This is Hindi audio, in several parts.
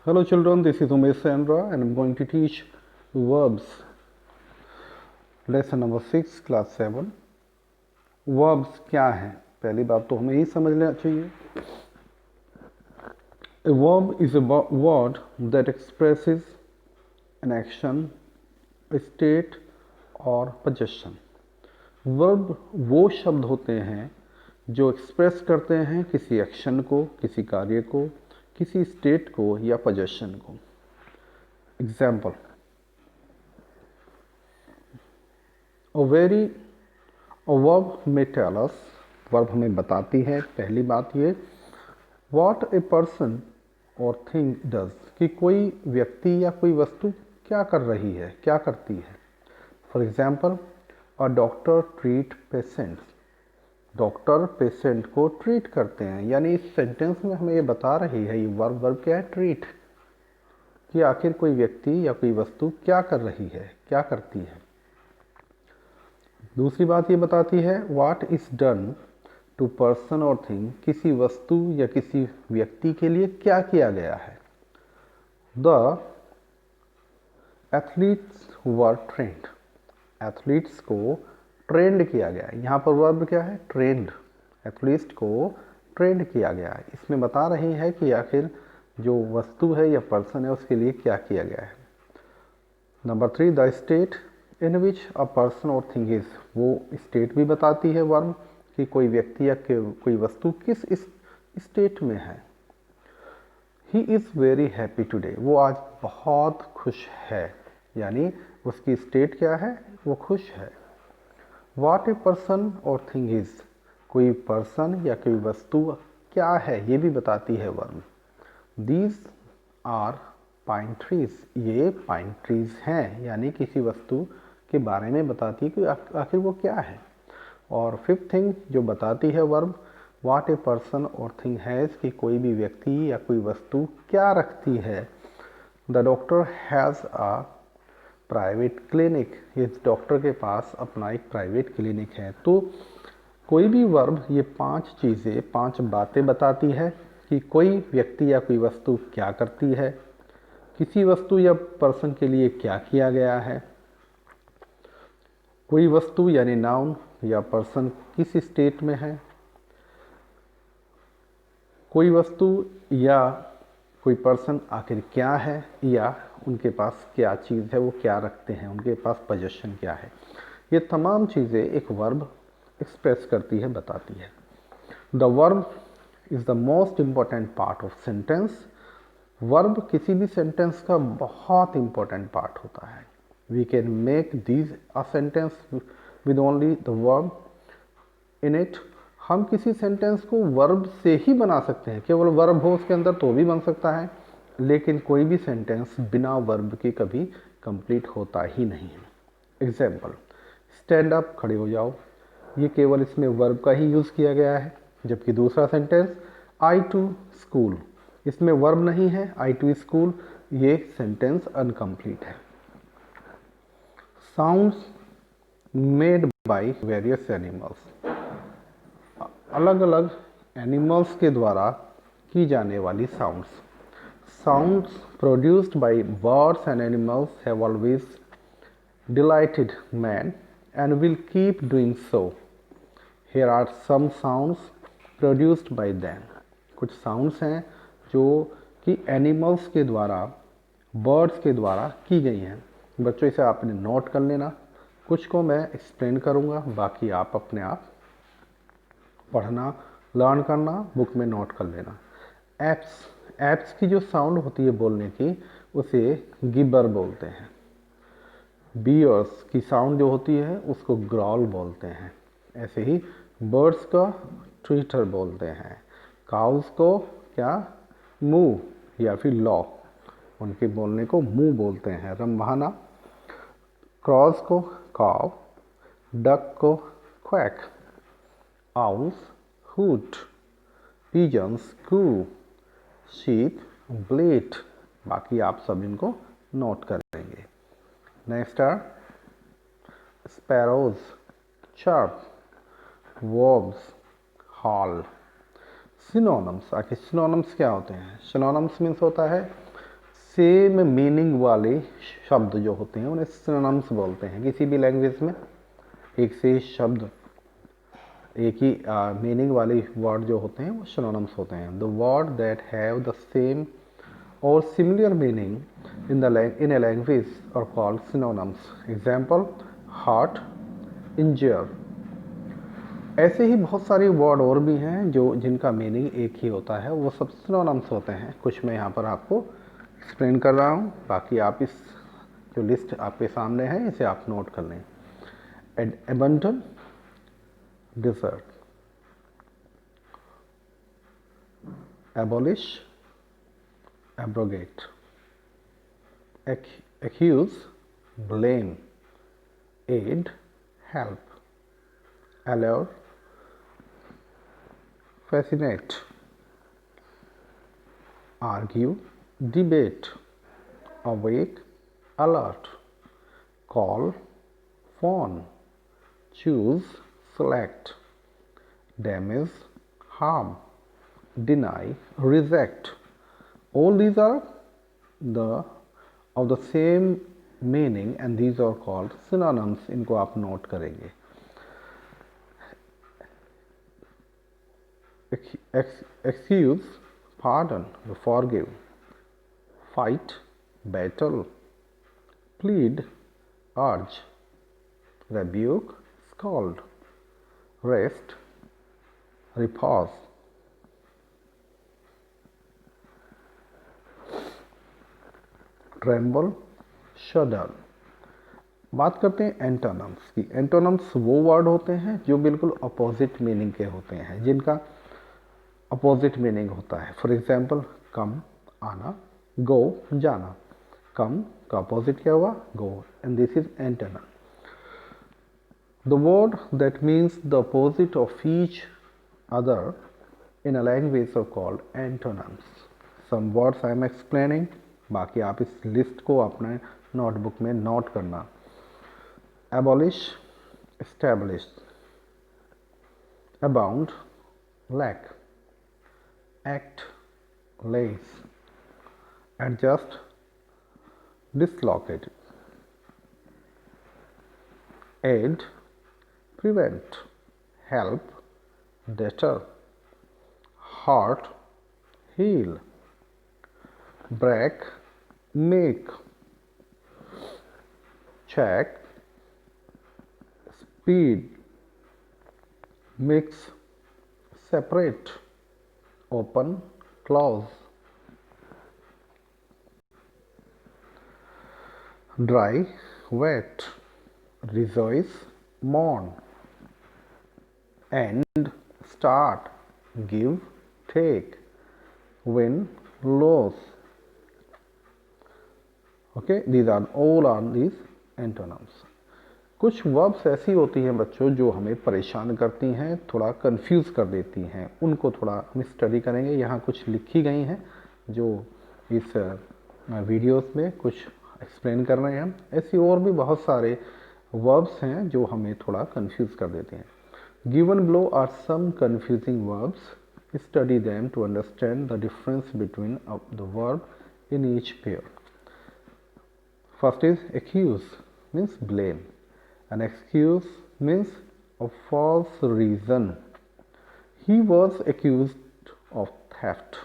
Hello children, this is Umesh Sandra and I'm going to teach verbs. Lesson number 6, class 7. Verbs क्या है? पहली बात तो हमें ही समझ लेना चाहिए. A verb is a word that expresses an action, a state or possession. Verb वो शब्द होते हैं जो एक्सप्रेस करते हैं किसी एक्शन को, किसी कार्य को, किसी स्टेट को या पोजेशन को. Example, a verb may tell us, verb हमें बताती है. पहली बात ये, what a person or thing does, कि कोई व्यक्ति या कोई वस्तु क्या कर रही है, क्या करती है. For example, a doctor treat patients, doctor patient को ट्रीट करते हैं. यानी इस सेंटेंस में हमें ये बता रही है, ये वर्ब क्या है, ट्रीट, कि आखिर कोई व्यक्ति या कोई वस्तु क्या कर रही है, क्या करती है. दूसरी बात ये बताती है, what is done to person और थिंग, किसी वस्तु या किसी व्यक्ति के लिए क्या किया गया है. The athletes were trend, athletes को ट्रेंड किया गया है. यहाँ पर वर्ब क्या है, ट्रेंड. एथलीट्स को ट्रेंड किया गया है. इसमें बता रही है कि आखिर जो वस्तु है या पर्सन है उसके लिए क्या किया गया है. Number 3, the state in which a person और थिंग इज, वो स्टेट भी बताती है वर्ब कि कोई व्यक्ति या कोई वस्तु किस स्टेट में है. He is very happy today, वो आज बहुत खुश है. यानी उसकी स्टेट क्या है, वो खुश है. व्हाट ए पर्सन और थिंग इज, कोई पर्सन या कोई वस्तु क्या है ये भी बताती है verb. These are pine trees, ये पाइन ट्रीज हैं. यानी किसी वस्तु के बारे में बताती है कि आखिर वो क्या है. और फिफ्थ थिंग जो बताती है वर्ब, व्हाट ए पर्सन और थिंग हैज़, कि कोई भी व्यक्ति या कोई वस्तु क्या रखती है. The doctor has a private clinic, इस डॉक्टर के पास अपना एक प्राइवेट क्लिनिक है. तो कोई भी वर्ब ये 5 चीज़ें, 5 बातें बताती है कि कोई व्यक्ति या कोई वस्तु क्या करती है, किसी वस्तु या पर्सन के लिए क्या किया गया है, कोई वस्तु यानी नाउन या पर्सन किस स्टेट में है, कोई वस्तु या कोई पर्सन आखिर क्या है, या उनके पास क्या चीज़ है, वो क्या रखते हैं, उनके पास पोजेशन क्या है. ये तमाम चीज़ें एक वर्ब एक्सप्रेस करती है, बताती है. The verb is the most important part of sentence, verb किसी भी सेंटेंस का बहुत इम्पॉर्टेंट पार्ट होता है. We can make these a sentence with only the verb in it, हम किसी सेंटेंस को वर्ब से ही बना सकते हैं. केवल वर्ब हो उसके अंदर तो भी बन सकता है, लेकिन कोई भी सेंटेंस बिना वर्ब के कभी कंप्लीट होता ही नहीं है. एग्जाम्पल, स्टैंड अप, खड़े हो जाओ, ये केवल इसमें वर्ब का ही यूज़ किया गया है. जबकि दूसरा सेंटेंस, आई टू स्कूल, इसमें वर्ब नहीं है, आई टू स्कूल, ये सेंटेंस अनकम्प्लीट है. Sounds made by various animals, अलग अलग एनिमल्स के द्वारा की जाने वाली sounds. Sounds produced by birds and animals have always delighted man and will keep doing so. Here are some sounds produced by them, कुछ साउंड्स हैं जो कि एनिमल्स के द्वारा, बर्ड्स के द्वारा की गई हैं. बच्चों इसे आपने नोट कर लेना. कुछ को मैं एक्सप्लेन करूँगा, बाकी आप अपने आप पढ़ना, लर्न करना, बुक में नोट कर लेना. एप्स, एप्स की जो साउंड होती है बोलने की, उसे गिबर बोलते हैं. बियर्स की साउंड जो होती है उसको ग्रॉल बोलते हैं. ऐसे ही बर्ड्स का ट्विटर बोलते हैं. काउस को क्या, मू या फिर लॉ, उनके बोलने को मुंह बोलते हैं, रंभाना. क्रॉस को काव, डक को quack, owls hoot, pigeons coo, sheep bleat. बाकी आप सब इनको नोट करेंगे. Next are sparrows chirp, verbs hall. Synonyms, आखिर सिनोनम्स क्या होते हैं. सिनोनम्स मीन्स होता है सेम मीनिंग वाले शब्द जो होते हैं उन्हें सिनोनिम्स बोलते हैं। किसी भी लैंग्वेज में एक से शब्द, एक ही मीनिंग वाले वर्ड जो होते हैं वो सिनोनिम्स होते हैं। The word that have the same or similar meaning in a language are called synonyms. Example, hurt, injure. ऐसे ही बहुत सारे वर्ड और भी हैं जो जिनका मीनिंग एक ही होता है, वो सब सिनोनिम्स होते हैं। कुछ मैं यहाँ पर आपको एक्सप्लेन कर रहा हूँ, बाकी आप इस जो लिस्ट आपके सामने है इसे आप नोट कर लें। Abandon, desert. Abolish, abrogate. accuse, blame, aid, help, allure, fascinate, argue, debate, awake, alert, call, phone, choose, select, damage, harm, deny, reject. All these are of the same meaning and these are called synonyms. इनको आप नोट करेंगे। Excuse, pardon, forgive, fight, battle, plead, urge, rebuke, scold, rest, repose, tremble, shudder। बात करते हैं एंटोनम्स की। एंटोनम्स वो वर्ड होते हैं जो बिल्कुल अपोजिट मीनिंग के होते हैं, जिनका अपोजिट मीनिंग होता है। फॉर एग्जाम्पल, कम, आना, गो, जाना। कम का अपोजिट क्या हुआ? Go, and this is antonym. The word that means the opposite of each other in a language are called antonyms. Some words I am explaining, बाकी आप इस लिस्ट को अपने नोटबुक में नोट करना। abolish, establish, abound, lack, act, lace, adjust, dislocate, aid, prevent, help, deter, hurt, heal, break, make, check, speed, mix, separate, open, close, dry, wet, rejoice, mourn, end, start, give, take, win, lose. Okay, these are all are these antonyms. कुछ वर्ब्स ऐसी होती हैं बच्चों जो हमें परेशान करती हैं, थोड़ा कंफ्यूज कर देती हैं, उनको थोड़ा हम स्टडी करेंगे। यहाँ कुछ लिखी गई हैं जो इस वीडियोस में कुछ एक्सप्लेन कर रहे हैं हम। ऐसी और भी बहुत सारे वर्ब्स हैं जो हमें थोड़ा कंफ्यूज कर देते हैं। Given below are some confusing verbs. Study them to understand the difference between the verb in each pair. First is accuse, means blame. An excuse means a false reason. He was accused of theft.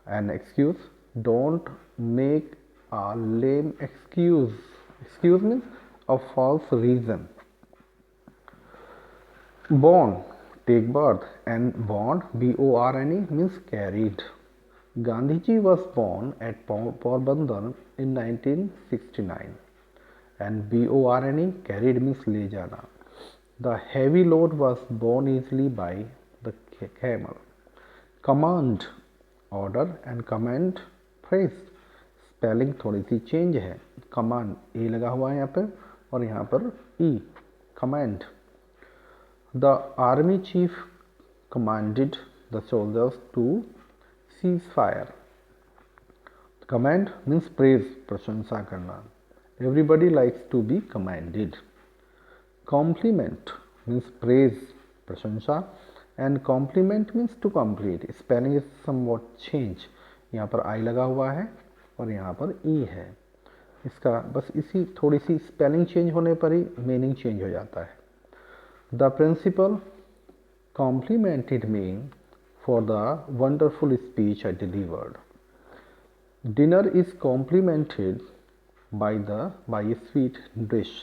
An excuse, don't make a lame excuse. Excuse means a false reason. Born, take birth, and born, B-O-R-N-E, means carried. Gandhiji was born at Porbandar in 1969, and B-O-R-N-E, carried means ले जाना. The heavy load was borne easily by the camel. Command, order, and command, phrase. Spelling थोड़ी सी चेंज है। कमांड ए लगा हुआ है यहाँ पर और यहाँ पर ई, command. The army chief commanded the soldiers to cease fire. Command means praise, प्रशंसा करना. Everybody likes to be commanded. Compliment means praise, प्रशंसा, and compliment means to complete. Spelling is somewhat change. यहाँ पर I लगा हुआ है और यहाँ पर ई है। इसका बस इसी थोड़ी सी स्पेलिंग चेंज होने पर ही मीनिंग चेंज हो जाता है। The principal complimented me for the wonderful speech I delivered. Dinner is complimented by a sweet dish.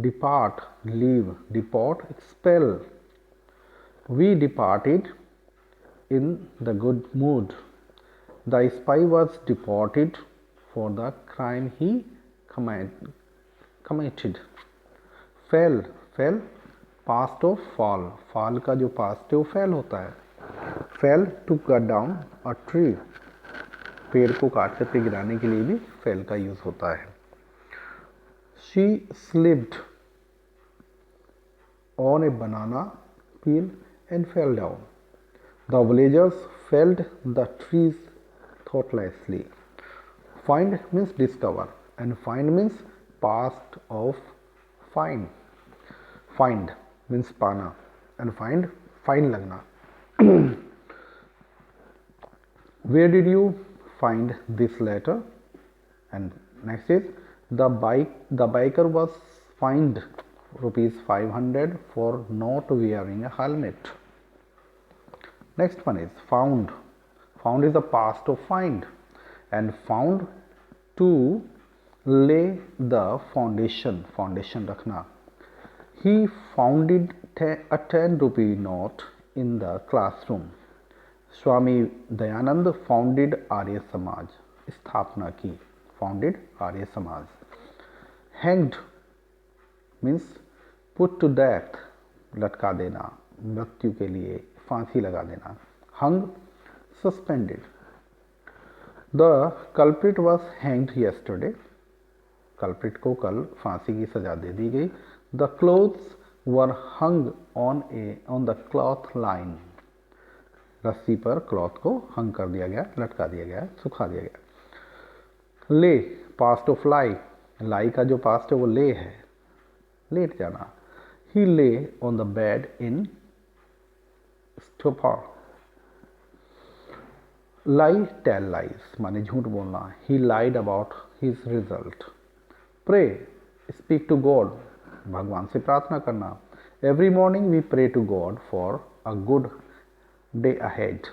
Depart, leave, depart, expel. We departed in the good mood. The spy was deported for the crime he committed. Fell past of fall, fall का जो पास्ट है वो फेल होता है। Fell to cut down a tree, पेड़ को काट करके गिराने के लिए भी फेल का यूज होता है। She slipped on A banana peel and fell down. The villagers felled the trees thoughtlessly. Find means discover and find means past of find. Find means पाना and find find लगना. Where did you find this letter? And next is the biker was fined ₹500 for not wearing a helmet. Next one is found. Found is the past of find and found to lay the foundation. Foundation रखना. He founded a 10 rupee note in the classroom. Swami Dayanand founded Arya Samaj. स्थापना की. Founded Arya Samaj. Hanged means put to death. लटका देना, मृत्यु के लिए फांसी लगा देना. Hung suspended. The culprit was hanged yesterday. Culprit को कल फांसी की सजा दे दी गई. The clothes were hung on the cloth line. रस्सी पर क्लॉथ को हंग कर दिया गया, लटका दिया गया, सुखा दिया गया. ले पास्ट ऑफ लाई. लाई का जो पास्ट है वो ले है, लेट जाना. He lay on the bed in stupor. Lie tell lies माने झूठ बोलना. He lied about his result. Pray speak to God. भगवान से प्रार्थना करना. Every morning we pray to God for a good day ahead.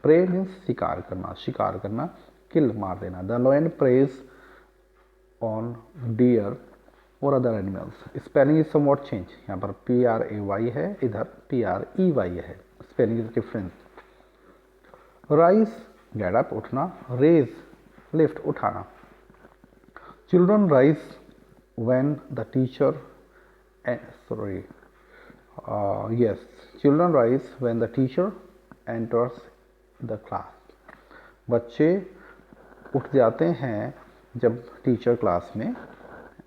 Pray means शिकार करना, शिकार करना, kill मार देना. The lion preys on deer or other animals. Spelling is somewhat change. यहाँ पर PRAY है, इधर PREY है. Spelling is different. Rise get up उठना. Raise lift उठाना. Children rise when the teacher children rise when the teacher enters the class. बच्चे उठ जाते हैं जब टीचर क्लास में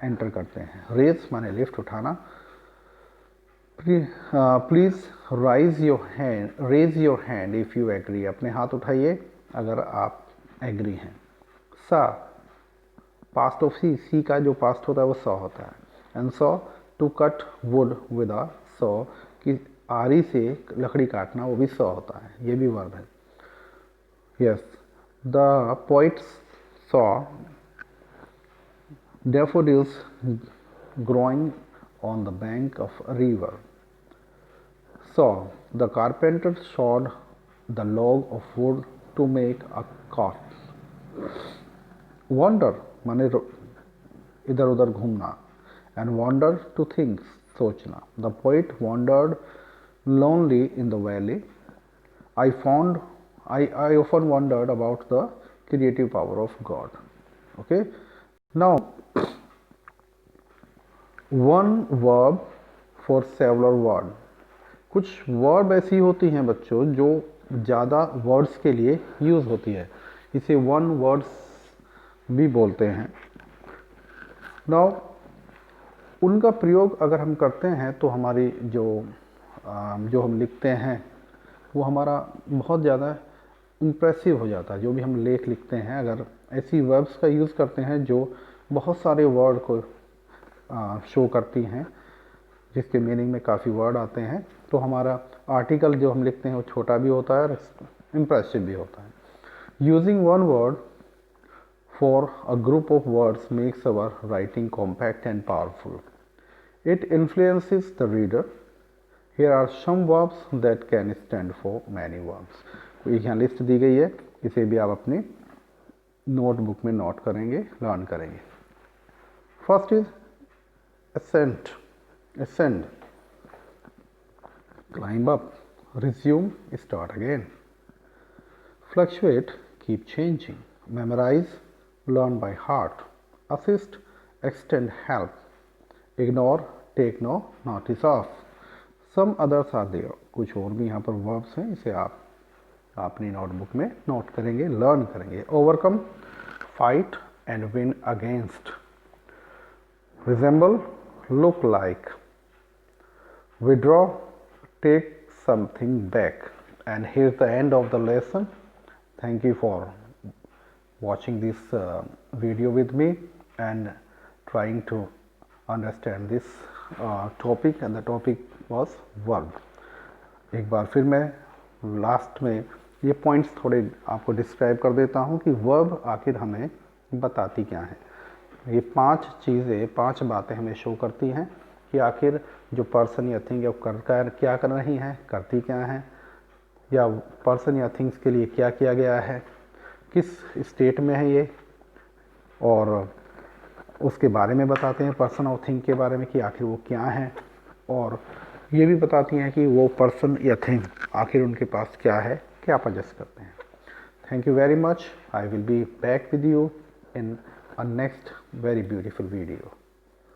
एंटर करते हैं. रेज माने लिफ्ट उठाना. Please raise your hand if you agree. अपने हाथ उठाइए अगर आप एग्री हैं. सा पास्ट ऑफ सी का जो पास्ट होता है वो सॉ होता है. And saw to cut wood with a saw, कि आरी से लकड़ी काटना वो भी सॉ होता है, ये भी वर्ब है. Yes the poet saw daffodils growing on the bank of a river. So the carpenter sawed the log of wood to make a cot. Wander माने इधर उधर घूमना. And wander to think सोचना. The poet wandered lonely in the valley. I often wondered about the creative power of God. Okay. Now one verb for several word. कुछ वर्ब ऐसी होती हैं बच्चों जो ज़्यादा वर्ड्स के लिए यूज़ होती है, इसे वन वर्ड्स भी बोलते हैं. नाउ उनका प्रयोग अगर हम करते हैं तो हमारी जो हम लिखते हैं वो हमारा बहुत ज़्यादा इम्प्रेसिव हो जाता है. जो भी हम लेख लिखते हैं अगर ऐसी वर्ब्स का यूज़ करते हैं जो बहुत सारे वर्ड को शो करती हैं, जिसके मीनिंग में काफ़ी वर्ड आते हैं, तो हमारा आर्टिकल जो हम लिखते हैं वो छोटा भी होता है और इम्प्रेसिव भी होता है. Using one word for a group of words makes our writing compact and powerful. It influences the reader. Here are some verbs that can stand for many verbs. एक यहाँ लिस्ट दी गई है, इसे भी आप अपने नोटबुक में नोट करेंगे, लर्न करेंगे. First is ascend, ascend, climb up, resume, start again. Fluctuate, keep changing. Memorize, learn by heart. Assist, extend help. Ignore, take no notice of. Some others are there. कुछ और भी यहाँ पर verbs हैं, इसे आप अपनी नोटबुक में नोट करेंगे, लर्न करेंगे. Overcome, fight and win against. Resemble, look like. Withdraw, take something back. And here's the end of the lesson. Thank you for watching this video with me and trying to understand this topic, and the topic was verb. एक बार फिर मैं लास्ट में ये पॉइंट्स थोड़े आपको डिस्क्राइब कर देता हूँ कि वर्ब आखिर हमें बताती क्या है. ये 5 चीज़ें, 5 बातें हमें शो करती हैं कि आखिर जो पर्सन या थिंग क्या कर रही हैं, करती क्या हैं, या पर्सन या थिंग्स के लिए क्या किया गया है, किस स्टेट में है ये, और उसके बारे में बताते हैं पर्सन और थिंग के बारे में कि आखिर वो क्या हैं, और ये भी बताती हैं कि वो पर्सन या थिंग आखिर उनके पास क्या है, क्या पजेस करते हैं. Thank you very much. I will be back with you in a next very beautiful video.